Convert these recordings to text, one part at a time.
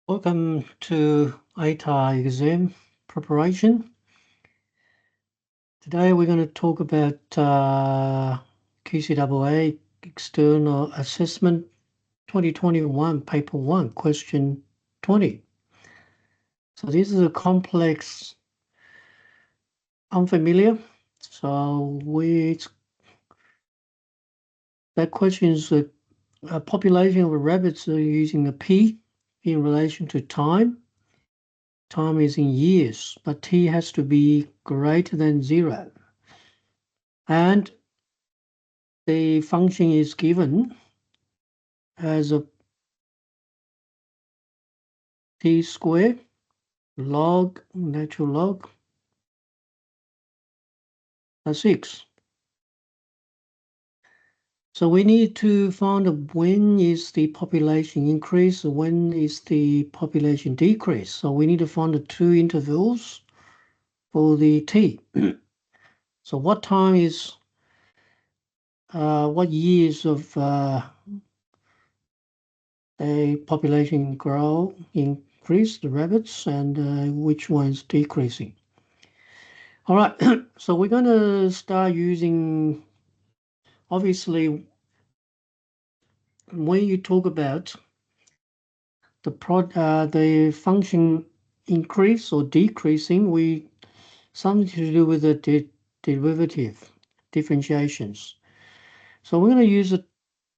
Welcome to ATAR exam preparation. Today we're going to talk about QCAA External Assessment 2021, Paper 1, Question 20. So this is a complex, unfamiliar. So that question is a population of rabbits are using a P in relation to time. Time is in years, but T has to be greater than 0. And the function is given as a T squared log, natural log, plus 6. So we need to find when is the population increase, when is the population decrease. So we need to find the two intervals for the T. So what time is, what years of a population increase, the rabbits, and which one's decreasing. All right, so we're going to start using, obviously, when you talk about the function increase or decreasing, something to do with the derivative, differentiations. So we're going to use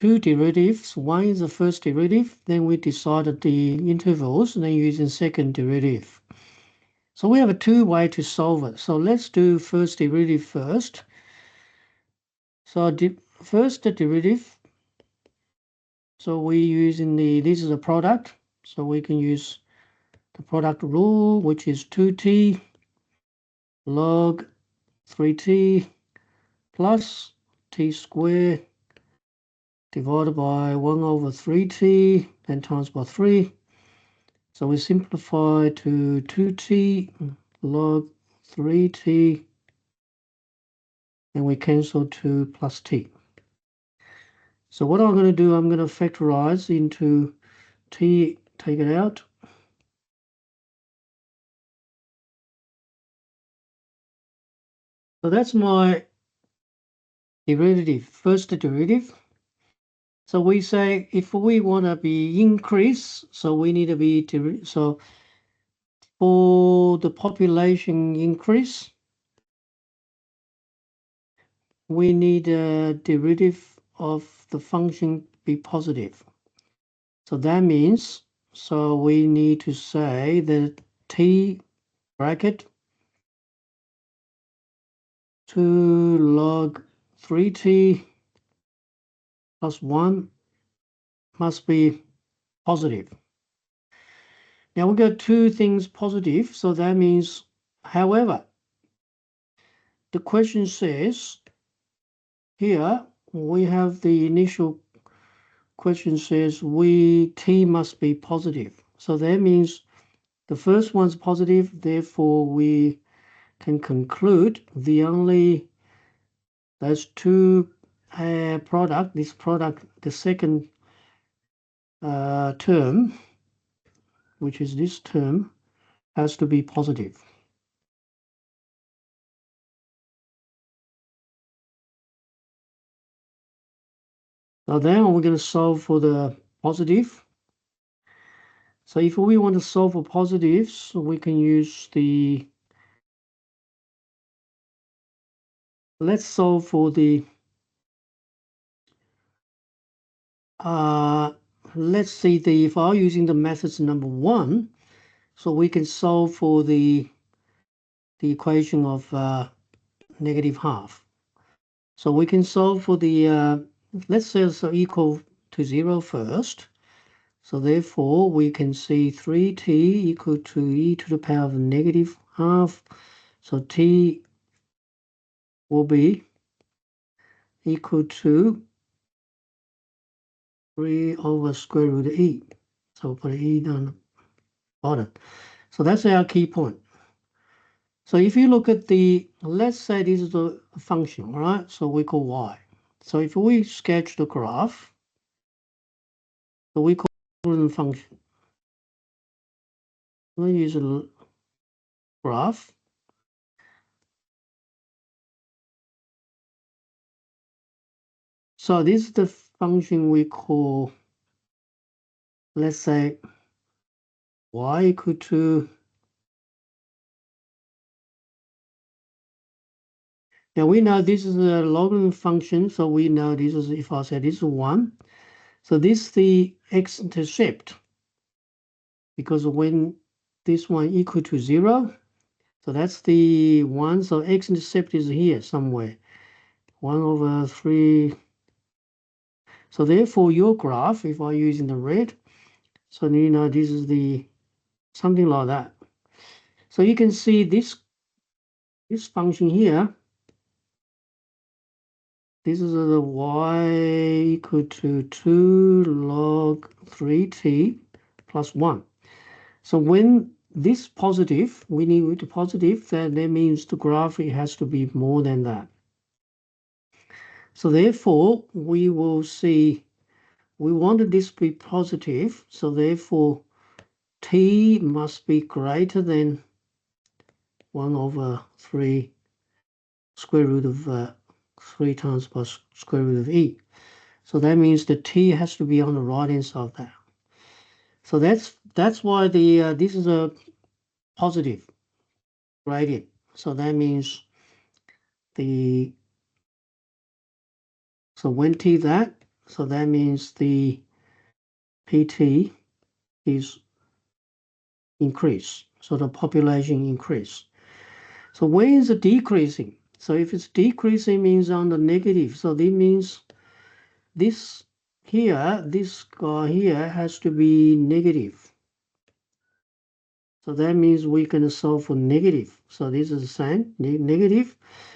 two derivatives. One is the first derivative, then we decided the intervals, and then using second derivative. So we have a two-way to solve it. So let's do first derivative first. So first derivative, so we're using this is a product. So we can use the product rule, which is 2t log 3t plus t squared divided by 1 over 3t and times by 3. So we simplify to 2t log 3t, and we cancel 2 plus t. So what I'm going to do, I'm going to factorize into t, take it out. So that's my derivative, first derivative. So we say if we want to be increase, so we need to be, so for the population increase, we need a derivative of the function be positive. So that means, so we need to say that t bracket 2 log 3t plus 1 must be positive. Now we've got two things positive, so that means, however, the question says here, we have the initial question says t must be positive. So that means the first one's positive, therefore we can conclude those two the second term, which is this term, has to be positive. So then we're going to solve for the positive. So if we want to solve for positives, we can use let's solve for the, let's see if I'm using the methods number 1, so we can solve for the equation of negative half. So we can solve for the, let's say so equal to 0 first. So therefore, we can see 3t equal to e to the power of negative half. So t will be equal to 3 over square root of e. So put e down the bottom. So that's our key point. So if you look at let's say this is a function, all right? So we call y. So if we sketch the graph, so we call it a function. We'll use a graph. So this is the function we call, let's say, y equal to, now we know this is a logarithm function, so we know this is, if I say this is 1, so this is the x-intercept, because when this one equal to 0, so that's the 1, so x-intercept is here somewhere, 1/3. So therefore your graph, if I use in the red, so you know this is the something like that. So you can see this function here. This is the y equal to 2 log 3t plus 1. So when this positive, we need to positive, that means the graph it has to be more than that. So therefore, we will see, we wanted this to be positive, so therefore t must be greater than 1/3 square root of 3 times plus square root of e. So that means the t has to be on the right hand side of that. So that's why the this is a positive gradient. So that means the, so when t that, so that means the pt is increase. So the population increase. So when is it decreasing? So if it's decreasing means on the negative. So that means this here, this guy here has to be negative. So that means we can solve for negative. So this is the same, negative.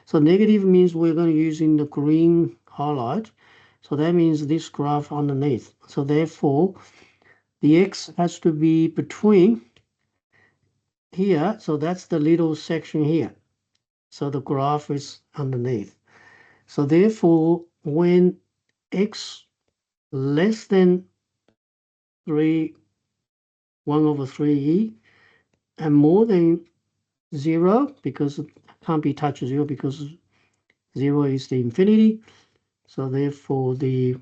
So negative means we're going to use in the green highlight. So that means this graph underneath. So therefore, the x has to be between here. So that's the little section here. So the graph is underneath. So therefore, when x less than 1/3e and more than 0, because it can't be touched 0 because 0 is the infinity. So therefore, the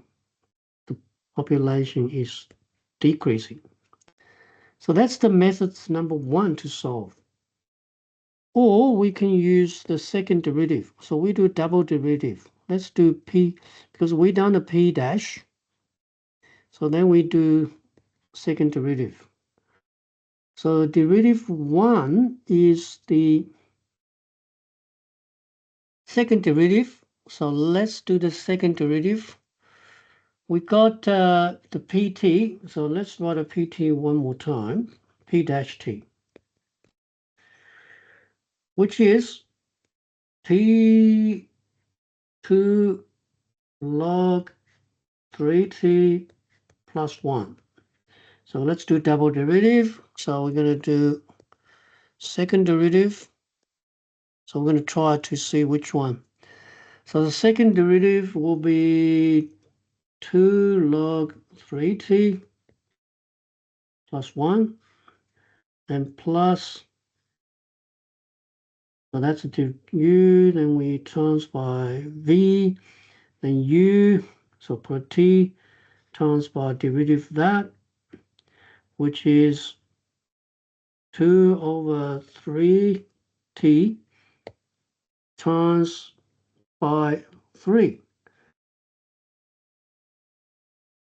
population is decreasing. So that's the methods number 1 to solve. Or we can use the second derivative. So we do double derivative. Let's do p, because we done the p dash. So then we do second derivative. So derivative 1 is the second derivative. So let's do the second derivative. We got the pt, so let's write a pt one more time, p dash t, which is t 2 log 3t plus 1. So let's do double derivative. So we're going to do second derivative. So we're going to try to see which one. So the second derivative will be 2 log 3t plus 1 and plus, so that's a u, then we times by v, then u, so put t times by derivative that, which is 2/3t times by 3.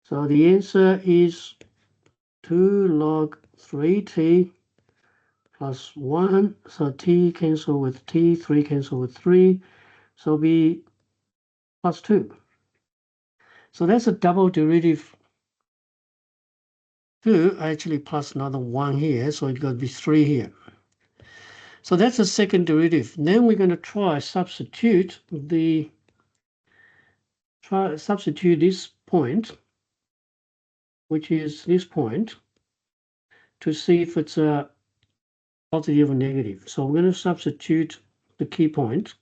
So the answer is 2 log 3t plus 1. So t cancel with t, 3 cancel with 3. So be plus 2. So that's a double derivative 2, actually plus another 1 here. So it's going to be 3 here. So that's the second derivative. Then we're going to try substitute this point, which is this point, to see if it's a positive or negative. So we're going to substitute the key point,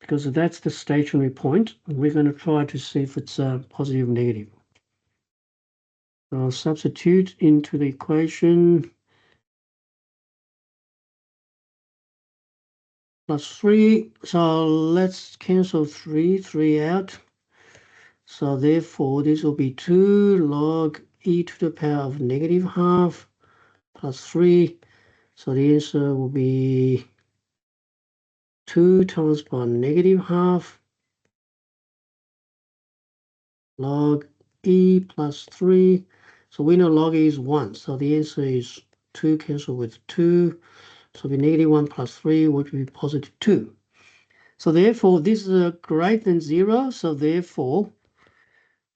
because that's the stationary point. We're going to try to see if it's a positive or negative. I'll substitute into the equation plus 3. So let's cancel 3 out. So therefore, this will be 2 log e to the power of negative half plus 3. So the answer will be 2 times by negative half log e plus 3. So we know log e is 1. So the answer is 2 cancel with 2. So it'll be negative 1 plus 3, which will be positive 2. So therefore, this is greater than 0. So therefore,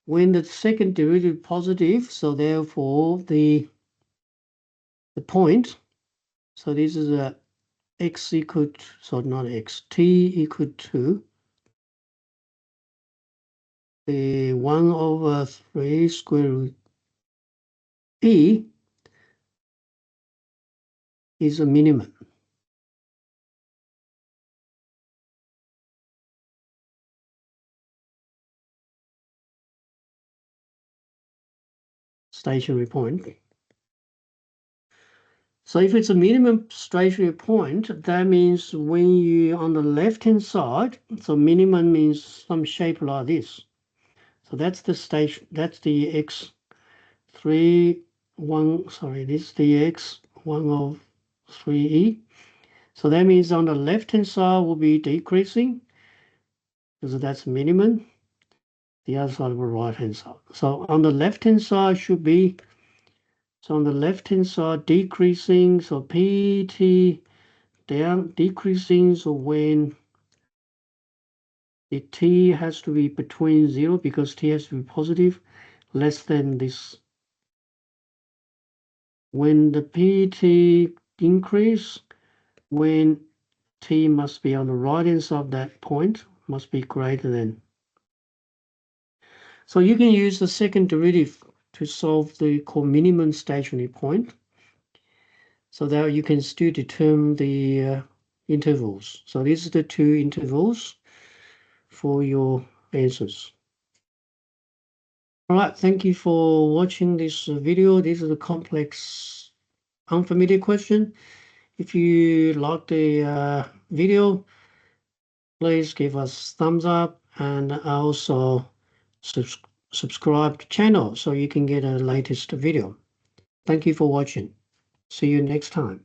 when the second derivative is positive, so therefore the point, so this is a x equal to, so not x, t equal to the 1 over 3 square root e is a minimum. Stationary point. So if it's a minimum stationary point, that means when you on the left-hand side, so minimum means some shape like this. So that's the station, that's the x3, 1, sorry, this is the x1 of 3e. So that means on the left-hand side will be decreasing, because that's minimum. The other side will be right-hand side. So on the left-hand side should be, so on the left-hand side decreasing, so pt down, decreasing, so when the t has to be between 0, because t has to be positive, less than this. When the pt increase, when t must be on the right-hand side of that point, must be greater than. So you can use the second derivative to solve the minimum stationary point, so that you can still determine the intervals. So these are the two intervals for your answers. All right, thank you for watching this video. This is a complex, unfamiliar question. If you like the video, please give us thumbs up and also subscribe to the channel so you can get a latest video. Thank you for watching. See you next time.